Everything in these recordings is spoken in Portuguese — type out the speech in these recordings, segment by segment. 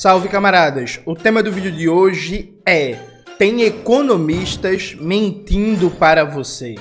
Salve, camaradas! O tema do vídeo de hoje é: tem economistas mentindo para você.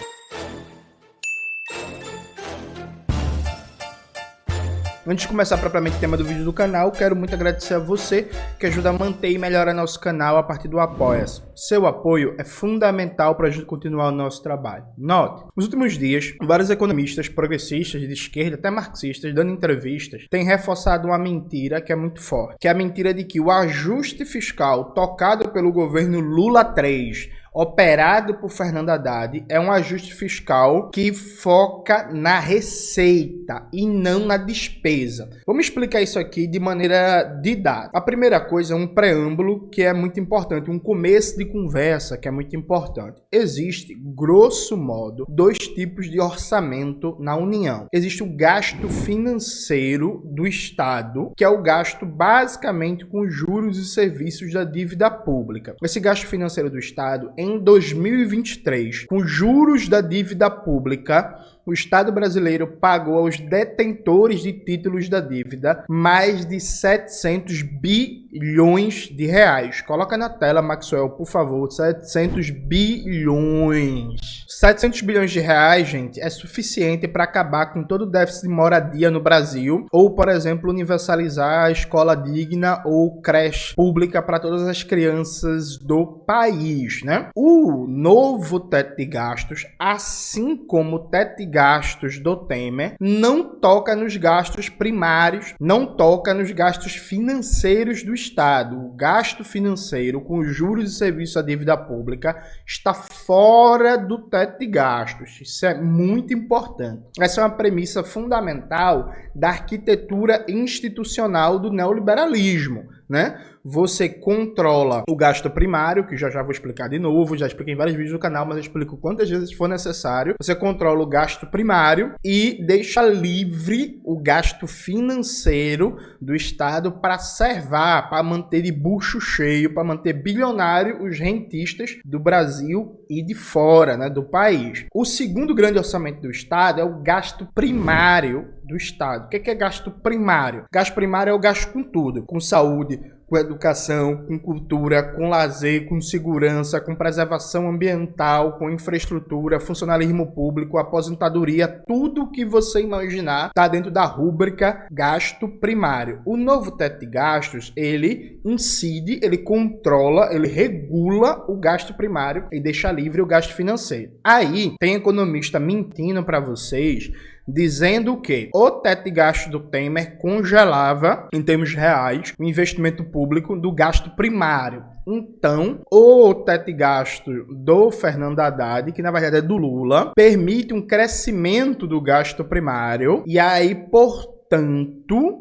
Antes de começar propriamente o tema do vídeo do canal, quero muito agradecer a você que ajuda a manter e melhorar nosso canal a partir do Apoia-se. Seu apoio é fundamental para a gente continuar o nosso trabalho. Note, nos últimos dias, vários economistas progressistas, de esquerda, até marxistas, dando entrevistas, têm reforçado uma mentira que é muito forte, que é a mentira de que o ajuste fiscal tocado pelo governo Lula III, operado por Fernando Haddad, é um ajuste fiscal que foca na receita e não na despesa. Vamos explicar isso aqui de maneira didática. A primeira coisa é um preâmbulo que é muito importante, um começo de conversa que é muito importante. Existe, grosso modo, dois tipos de orçamento na União. Existe o gasto financeiro do Estado, que é o gasto basicamente com juros e serviços da dívida pública. Esse gasto financeiro do Estado, em 2023, com juros da dívida pública, o Estado brasileiro pagou aos detentores de títulos da dívida mais de 700 bilhões de reais. Coloca na tela, Maxwell, por favor, 700 bilhões. 700 bilhões de reais, gente, é suficiente para acabar com todo o déficit de moradia no Brasil, ou, por exemplo, universalizar a escola digna ou creche pública para todas as crianças do país, né? O novo teto de gastos, assim como o teto de gastos do Temer, não toca nos gastos primários, não toca nos gastos financeiros do Estado. O gasto financeiro com juros e serviços à dívida pública está fora do teto de gastos. Isso é muito importante. Essa é uma premissa fundamental da arquitetura institucional do neoliberalismo, né? Você controla o gasto primário, que já vou explicar de novo, já expliquei em vários vídeos do canal, mas eu explico quantas vezes for necessário. Você controla o gasto primário e deixa livre o gasto financeiro do Estado para servar, para manter de bucho cheio, para manter bilionário os rentistas do Brasil e de fora, né, do país. O segundo grande orçamento do Estado é o gasto primário do Estado. O que é gasto primário? Gasto primário é o gasto com tudo, com saúde, com educação, com cultura, com lazer, com segurança, com preservação ambiental, com infraestrutura, funcionalismo público, aposentadoria, tudo que você imaginar está dentro da rúbrica gasto primário. O novo teto de gastos, ele incide, ele controla, ele regula o gasto primário e deixa livre o gasto financeiro. Aí, tem economista mentindo para vocês, dizendo que o teto de gasto do Temer congelava, em termos reais, o investimento público do gasto primário. Então, o teto de gasto do Fernando Haddad, que na verdade é do Lula, permite um crescimento do gasto primário e aí, portanto,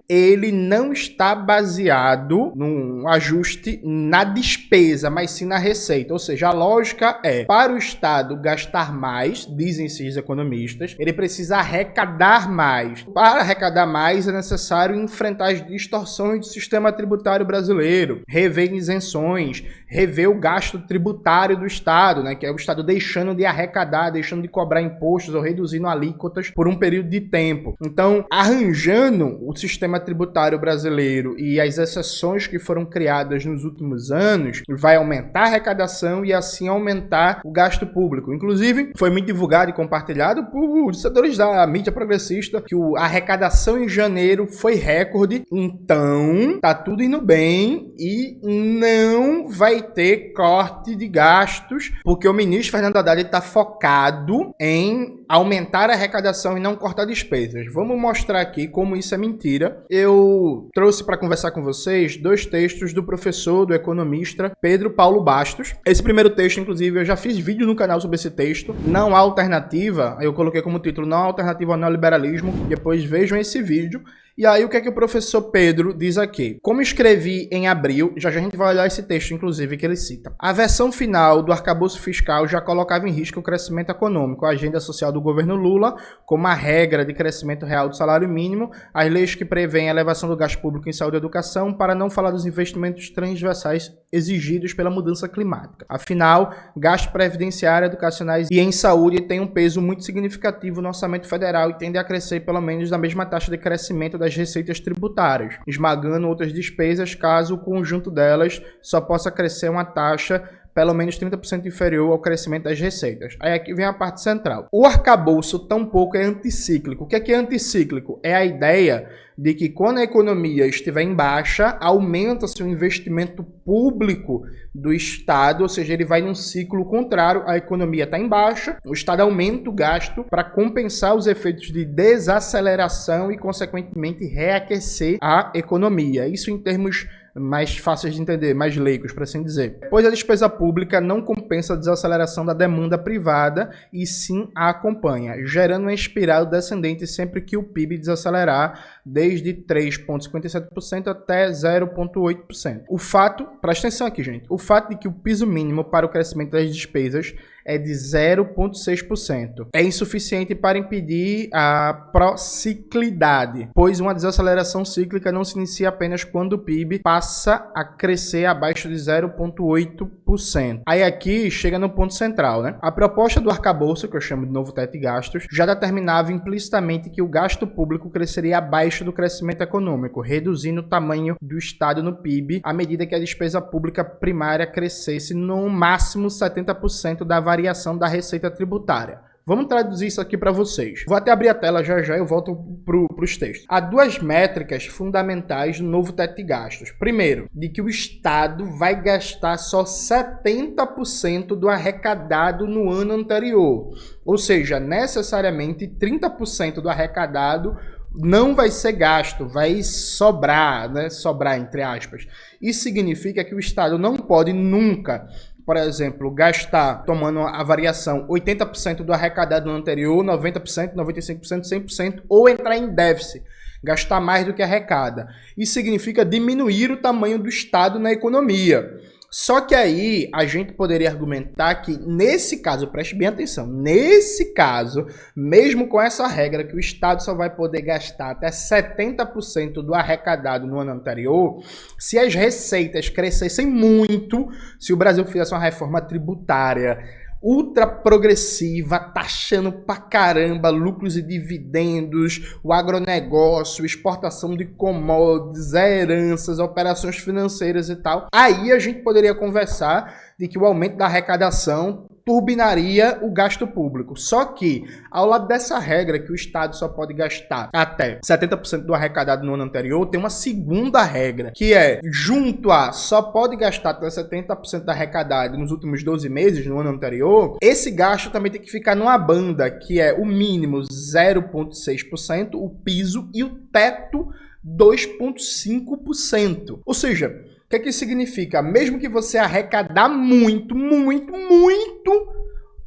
ele não está baseado num ajuste na despesa, mas sim na receita. Ou seja, a lógica é, para o Estado gastar mais, dizem esses economistas, ele precisa arrecadar mais. Para arrecadar mais, é necessário enfrentar as distorções do sistema tributário brasileiro, rever isenções, rever o gasto tributário do Estado, né, que é o Estado deixando de arrecadar, deixando de cobrar impostos ou reduzindo alíquotas por um período de tempo. Então, arranjando o sistema tributário brasileiro e as exceções que foram criadas nos últimos anos, vai aumentar a arrecadação e assim aumentar o gasto público. Inclusive, foi muito divulgado e compartilhado por setores da mídia progressista que a arrecadação em janeiro foi recorde. Então, tá tudo indo bem e não vai ter corte de gastos, porque o ministro Fernando Haddad está focado em aumentar a arrecadação e não cortar despesas. Vamos mostrar aqui como isso é mentira. Eu trouxe para conversar com vocês dois textos do professor, do economista Pedro Paulo Bastos. Esse primeiro texto, inclusive, eu já fiz vídeo no canal sobre esse texto. Não há alternativa, eu coloquei como título, não há alternativa ao neoliberalismo. Depois vejam esse vídeo. E aí, o que é que o professor Pedro diz aqui? Como escrevi em abril, já a gente vai olhar esse texto, inclusive, que ele cita. A versão final do arcabouço fiscal já colocava em risco o crescimento econômico, a agenda social do governo Lula, como a regra de crescimento real do salário mínimo, as leis que prevêem a elevação do gasto público em saúde e educação, para não falar dos investimentos transversais exigidos pela mudança climática. Afinal, gastos previdenciários, educacionais e em saúde têm um peso muito significativo no orçamento federal e tendem a crescer pelo menos na mesma taxa de crescimento das receitas tributárias, esmagando outras despesas caso o conjunto delas só possa crescer uma taxa pelo menos 30% inferior ao crescimento das receitas. Aí aqui vem a parte central. O arcabouço tampouco é anticíclico. O que é anticíclico? É a ideia de que quando a economia estiver em baixa, aumenta-se o investimento público do Estado, ou seja, ele vai num ciclo contrário, a economia está em baixa, o Estado aumenta o gasto para compensar os efeitos de desaceleração e, consequentemente, reaquecer a economia. Isso em termos mais fáceis de entender, mais leigos, para assim dizer. Pois a despesa pública não compensa a desaceleração da demanda privada e sim a acompanha, gerando uma espiral descendente sempre que o PIB desacelerar, desde 3,57% até 0,8%. O fato, presta atenção aqui, gente, o fato de que o piso mínimo para o crescimento das despesas é de 0,6%. É insuficiente para impedir a prociclidade, pois uma desaceleração cíclica não se inicia apenas quando o PIB passa a crescer abaixo de 0,8%. Aí aqui chega no ponto central, né? A proposta do arcabouço, que eu chamo de novo teto de gastos, já determinava implicitamente que o gasto público cresceria abaixo do crescimento econômico, reduzindo o tamanho do Estado no PIB à medida que a despesa pública primária crescesse no máximo 70% da variação da receita tributária. Vamos traduzir isso aqui para vocês. Vou até abrir a tela já e eu volto para os textos. Há duas métricas fundamentais no novo teto de gastos. Primeiro, de que o Estado vai gastar só 70% do arrecadado no ano anterior. Ou seja, necessariamente 30% do arrecadado não vai ser gasto, vai sobrar, né? Sobrar entre aspas. Isso significa que o Estado não pode nunca, por exemplo, gastar, tomando a variação, 80% do arrecadado no anterior, 90%, 95%, 100%, ou entrar em déficit, gastar mais do que arrecada. Isso significa diminuir o tamanho do Estado na economia. Só que aí a gente poderia argumentar que nesse caso, preste bem atenção, nesse caso, mesmo com essa regra que o Estado só vai poder gastar até 70% do arrecadado no ano anterior, se as receitas crescessem muito, se o Brasil fizesse uma reforma tributária ultra progressiva, taxando pra caramba lucros e dividendos, o agronegócio, exportação de commodities, heranças, operações financeiras e tal, aí a gente poderia conversar de que o aumento da arrecadação turbinaria o gasto público. Só que, ao lado dessa regra que o Estado só pode gastar até 70% do arrecadado no ano anterior, tem uma segunda regra, que é, junto a só pode gastar até 70% do arrecadado nos últimos 12 meses, no ano anterior, esse gasto também tem que ficar numa banda, que é o mínimo 0,6%, o piso, e o teto 2,5%. Ou seja, o que é que isso significa? Mesmo que você arrecadar muito,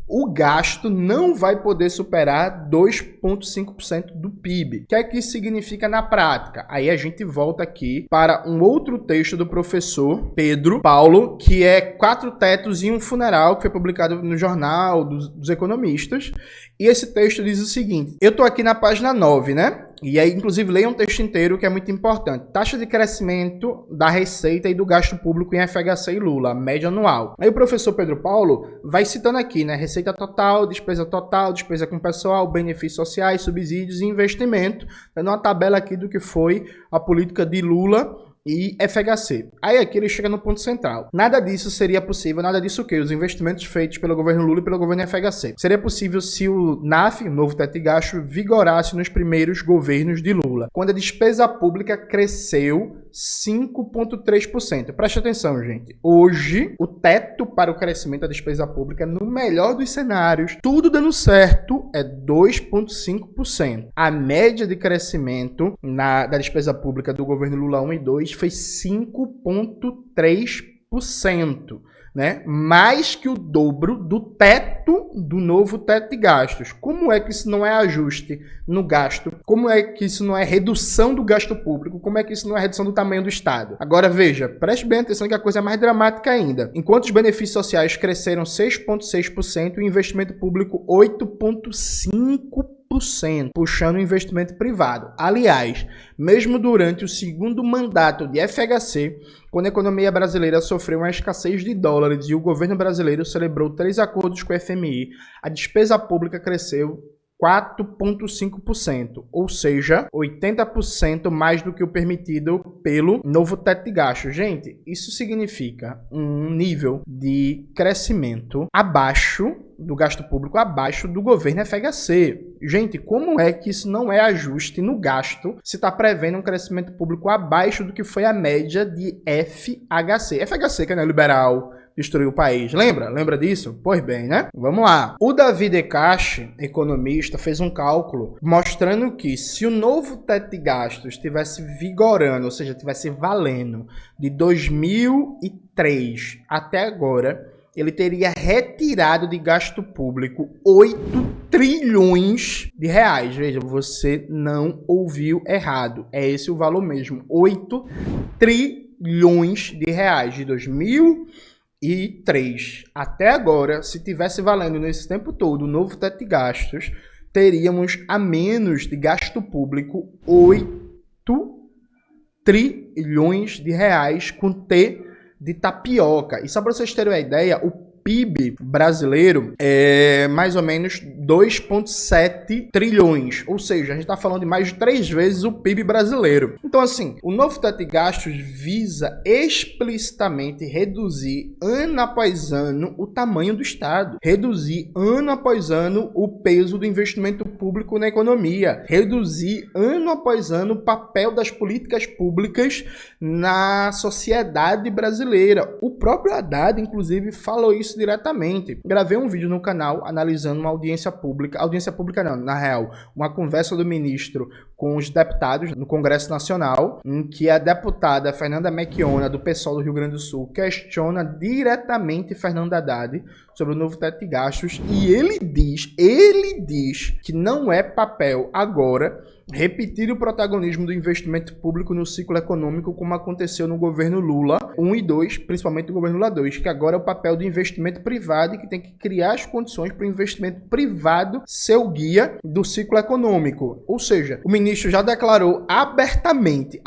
o gasto não vai poder superar 2,5% do PIB. O que é que isso significa na prática? Aí a gente volta aqui para um outro texto do professor Pedro Paulo, que é 4 tetos e um funeral, que foi publicado no Jornal dos Economistas. E esse texto diz o seguinte, eu estou aqui na página 9, né? E aí, inclusive, leia um texto inteiro que é muito importante. Taxa de crescimento da receita e do gasto público em FHC e Lula, média anual. Aí o professor Pedro Paulo vai citando aqui, né? Receita total, despesa com pessoal, benefícios sociais, subsídios e investimento. Dando uma tabela aqui do que foi a política de Lula e FHC. Aí aqui ele chega no ponto central. Nada disso seria possível, nada disso o quê? Os investimentos feitos pelo governo Lula e pelo governo FHC. Seria possível se o NAF, o novo teto de gasto, vigorasse nos primeiros governos de Lula, quando a despesa pública cresceu 5,3%. Preste atenção, gente. Hoje, o teto para o crescimento da despesa pública, no melhor dos cenários, tudo dando certo, é 2,5%. A média de crescimento da despesa pública do governo Lula 1 e 2 foi 5,3%. Né? Mais que o dobro do teto do novo teto de gastos. Como é que isso não é ajuste no gasto? Como é que isso não é redução do gasto público? Como é que isso não é redução do tamanho do Estado? Agora veja, preste bem atenção que a coisa é mais dramática ainda. Enquanto os benefícios sociais cresceram 6,6%, o investimento público 8,5%. puxando o investimento privado. Aliás, mesmo durante o segundo mandato de FHC, quando a economia brasileira sofreu uma escassez de dólares e o governo brasileiro celebrou 3 acordos com o FMI, a despesa pública cresceu 4,5%, ou seja, 80% mais do que o permitido pelo novo teto de gasto. Gente, isso significa um nível de crescimento abaixo do gasto público, abaixo do governo FHC. Gente, como é que isso não é ajuste no gasto se está prevendo um crescimento público abaixo do que foi a média de FHC? FHC, que é neoliberal, destruiu o país. Lembra disso? Pois bem, né? Vamos lá. O Davi Decache, economista, fez um cálculo mostrando que se o novo teto de gastos estivesse vigorando, ou seja, estivesse valendo de 2003 até agora, ele teria retirado de gasto público 8 trilhões de reais. Veja, você não ouviu errado. É esse o valor mesmo. 8 trilhões de reais de 2003 até agora. Se tivesse valendo nesse tempo todo o novo teto de gastos, teríamos a menos de gasto público 8 trilhões de reais com T de tapioca. E só para vocês terem uma ideia, o PIB brasileiro é mais ou menos 2,7 trilhões. Ou seja, a gente está falando de mais de 3 vezes o PIB brasileiro. Então, assim, o novo teto de gastos visa explicitamente reduzir ano após ano o tamanho do Estado. Reduzir ano após ano o peso do investimento público na economia. Reduzir ano após ano o papel das políticas públicas na sociedade brasileira. O próprio Haddad, inclusive, falou isso diretamente. Gravei um vídeo no canal analisando uma audiência pública não, na real, uma conversa do ministro com os deputados no Congresso Nacional, em que a deputada Fernanda Mequiona, do PSOL do Rio Grande do Sul, questiona diretamente Fernando Haddad sobre o novo teto de gastos, e ele diz que não é papel agora repetir o protagonismo do investimento público no ciclo econômico como aconteceu no governo Lula 1 e 2, principalmente no governo Lula 2, que agora é o papel do investimento privado e que tem que criar as condições para o investimento privado ser o guia do ciclo econômico. Ou seja, o ministro já declarou abertamente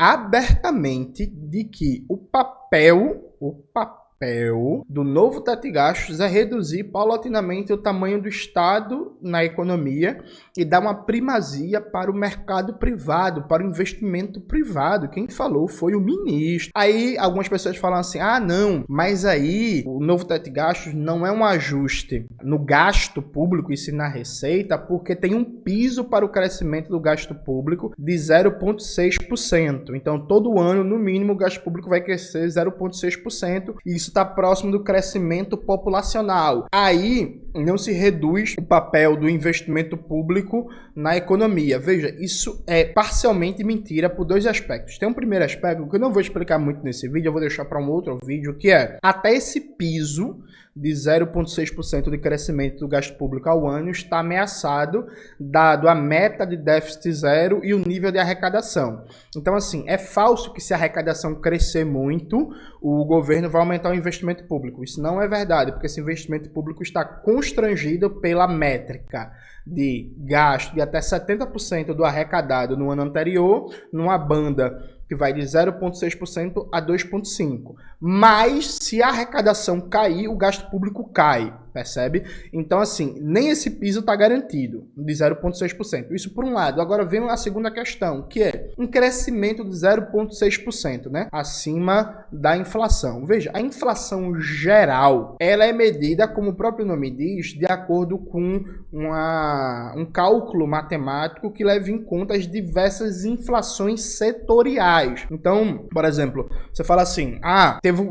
de que o papel do novo teto de gastos é reduzir paulatinamente o tamanho do Estado na economia e dar uma primazia para o mercado privado, para o investimento privado. Quem falou foi o ministro. Aí algumas pessoas falam assim, não, mas aí o novo teto de gastos não é um ajuste no gasto público e sim na receita, porque tem um piso para o crescimento do gasto público de 0,6%. Então todo ano, no mínimo, o gasto público vai crescer 0,6%, e isso está próximo do crescimento populacional. Aí não se reduz o papel do investimento público na economia. Veja, isso é parcialmente mentira por 2 aspectos. Tem um primeiro aspecto que eu não vou explicar muito nesse vídeo, eu vou deixar para um outro vídeo, que é até esse piso de 0,6% de crescimento do gasto público ao ano está ameaçado, dado a meta de déficit zero e o nível de arrecadação. Então, assim, é falso que se a arrecadação crescer muito, o governo vai aumentar o investimento público. Isso não é verdade, porque esse investimento público está constrangido pela métrica de gasto de até 70% do arrecadado no ano anterior, numa banda que vai de 0,6% a 2,5%. Mas, se a arrecadação cair, o gasto público cai, percebe? Então, assim, nem esse piso está garantido, de 0,6%. Isso por um lado. Agora vem a segunda questão, que é um crescimento de 0,6%, né? Acima da inflação. Veja, a inflação geral, ela é medida, como o próprio nome diz, de acordo com um cálculo matemático que leva em conta as diversas inflações setoriais. Então, por exemplo, você fala assim,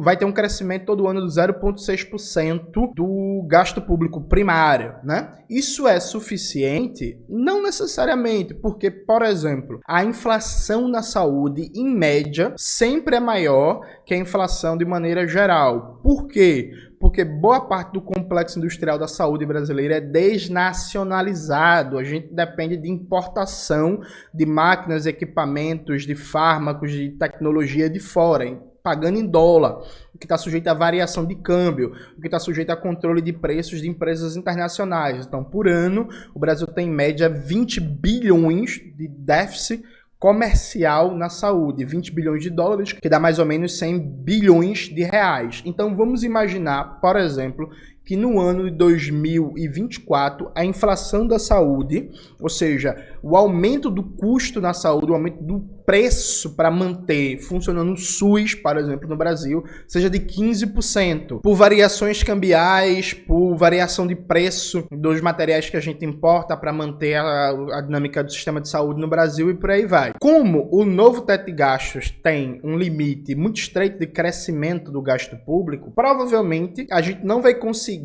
vai ter um crescimento todo ano de 0,6% do gasto público primário, né? Isso é suficiente? Não necessariamente, porque, por exemplo, a inflação na saúde, em média, sempre é maior que a inflação de maneira geral. Por quê? Porque boa parte do complexo industrial da saúde brasileira é desnacionalizado. A gente depende de importação de máquinas, equipamentos, de fármacos, de tecnologia de fora. pagando em dólar, o que está sujeito à variação de câmbio, o que está sujeito a controle de preços de empresas internacionais. Então, por ano, o Brasil tem em média 20 bilhões de déficit comercial na saúde, 20 bilhões de dólares, que dá mais ou menos 100 bilhões de reais. Então, vamos imaginar, por exemplo, que no ano de 2024, a inflação da saúde, ou seja, o aumento do custo na saúde, o aumento do preço para manter funcionando o SUS, por exemplo, no Brasil, seja de 15%. Por variações cambiais, por variação de preço dos materiais que a gente importa para manter a dinâmica do sistema de saúde no Brasil e por aí vai. Como o novo teto de gastos tem um limite muito estreito de crescimento do gasto público, provavelmente a gente não vai conseguir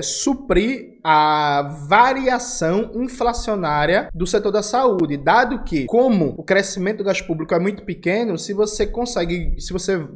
suprir a variação inflacionária do setor da saúde, dado que, como o crescimento do gasto público é muito pequeno, se você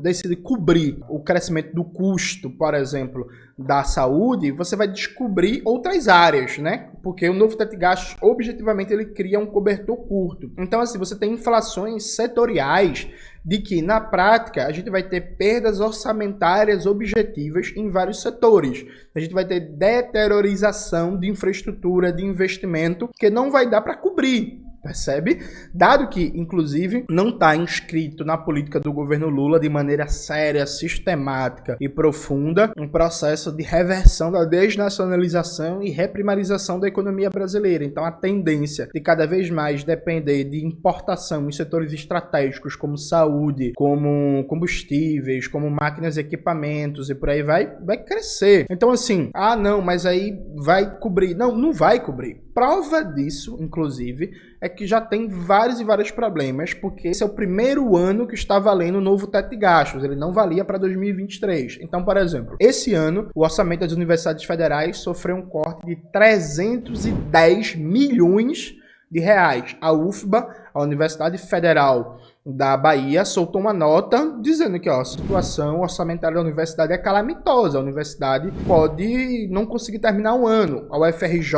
decide cobrir o crescimento do custo, por exemplo, da saúde, você vai descobrir outras áreas, né? Porque o novo teto de gastos, objetivamente, ele cria um cobertor curto. Então, assim, você tem inflações setoriais de que, na prática, a gente vai ter perdas orçamentárias objetivas em vários setores. A gente vai ter deteriorização de infraestrutura, de investimento, que não vai dar para cobrir. Percebe? Dado que, inclusive, não está inscrito na política do governo Lula de maneira séria, sistemática e profunda um processo de reversão da desnacionalização e reprimarização da economia brasileira. Então, a tendência de cada vez mais depender de importação em setores estratégicos como saúde, como combustíveis, como máquinas e equipamentos e por aí vai crescer. Então, assim, não, mas aí vai cobrir. Não, não vai cobrir. Prova disso, inclusive, é que já tem vários problemas, porque esse é o primeiro ano que está valendo o novo teto de gastos, ele não valia para 2023. Então, por exemplo, esse ano, o orçamento das universidades federais sofreu um corte de 310 milhões de reais. A UFBA, a Universidade Federal da Bahia, soltou uma nota dizendo que a situação orçamentária da universidade é calamitosa. A universidade pode não conseguir terminar o ano. A UFRJ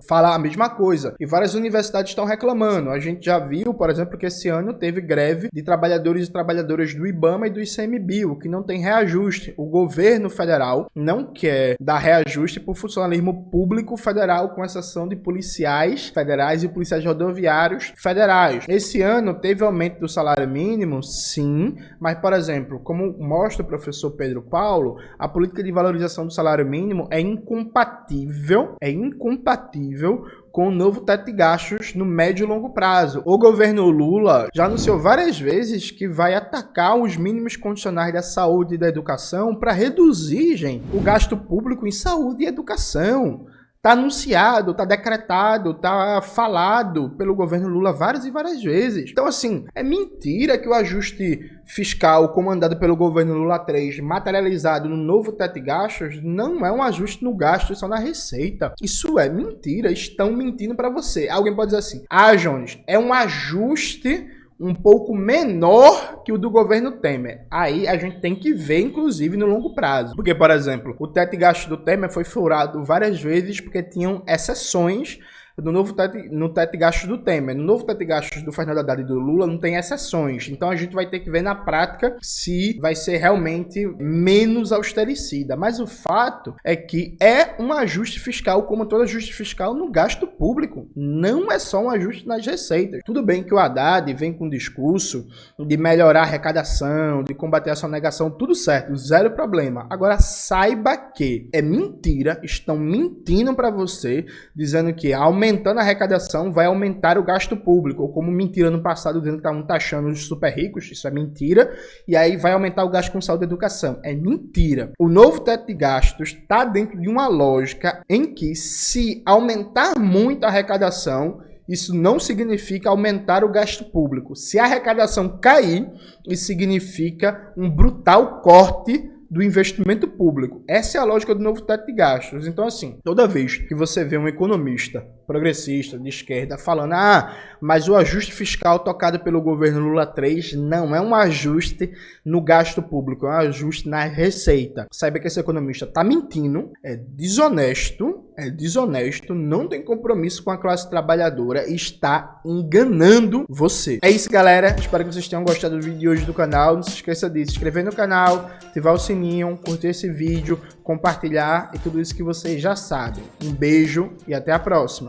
fala a mesma coisa. E várias universidades estão reclamando. A gente já viu, por exemplo, que esse ano teve greve de trabalhadores e trabalhadoras do IBAMA e do ICMBio, que não tem reajuste. O governo federal não quer dar reajuste para o funcionalismo público federal, com exceção de policiais federais e policiais rodoviários federais. Esse ano teve aumento do salário mínimo, sim, mas, por exemplo, como mostra o professor Pedro Paulo, a política de valorização do salário mínimo é incompatível com o novo teto de gastos no médio e longo prazo. O governo Lula já anunciou várias vezes que vai atacar os mínimos condicionais da saúde e da educação para reduzir, gente, o gasto público em saúde e educação. Está anunciado, está decretado, está falado pelo governo Lula várias vezes. Então, assim, é mentira que o ajuste fiscal comandado pelo governo Lula 3, materializado no novo teto de gastos, não é um ajuste no gasto, só na receita. Isso é mentira, estão mentindo para você. Alguém pode dizer assim, Jones, é um ajuste um pouco menor que o do governo Temer. Aí a gente tem que ver, inclusive, no longo prazo. Porque, por exemplo, o teto de gastos do Temer foi furado várias vezes porque tinham exceções no teto de gastos do Temer. No novo teto de gastos do Fernando Haddad e do Lula não tem exceções. Então a gente vai ter que ver na prática se vai ser realmente menos austericida. Mas o fato é que é um ajuste fiscal, como todo ajuste fiscal, no gasto público. Não é só um ajuste nas receitas. Tudo bem que o Haddad vem com um discurso de melhorar a arrecadação, de combater a sonegação, tudo certo, zero problema. Agora saiba que é mentira, estão mentindo para você, dizendo que aumentando a arrecadação vai aumentar o gasto público, ou como mentira no passado, dizendo que estavam taxando os super ricos, isso é mentira, e aí vai aumentar o gasto com saúde e educação. É mentira. O novo teto de gastos está dentro de uma lógica em que, se aumentar muito a arrecadação, isso não significa aumentar o gasto público. Se a arrecadação cair, isso significa um brutal corte do investimento público. Essa é a lógica do novo teto de gastos. Então, assim, toda vez que você vê um economista progressista, de esquerda, falando mas o ajuste fiscal tocado pelo governo Lula 3 não é um ajuste no gasto público, é um ajuste na receita. Saiba que esse economista está mentindo, é desonesto, é desonesto, não tem compromisso com a classe trabalhadora e está enganando você. É isso, galera. Espero que vocês tenham gostado do vídeo de hoje do canal. Não se esqueça de se inscrever no canal, ativar o sininho, curtir esse vídeo, compartilhar e tudo isso que vocês já sabem. Um beijo e até a próxima.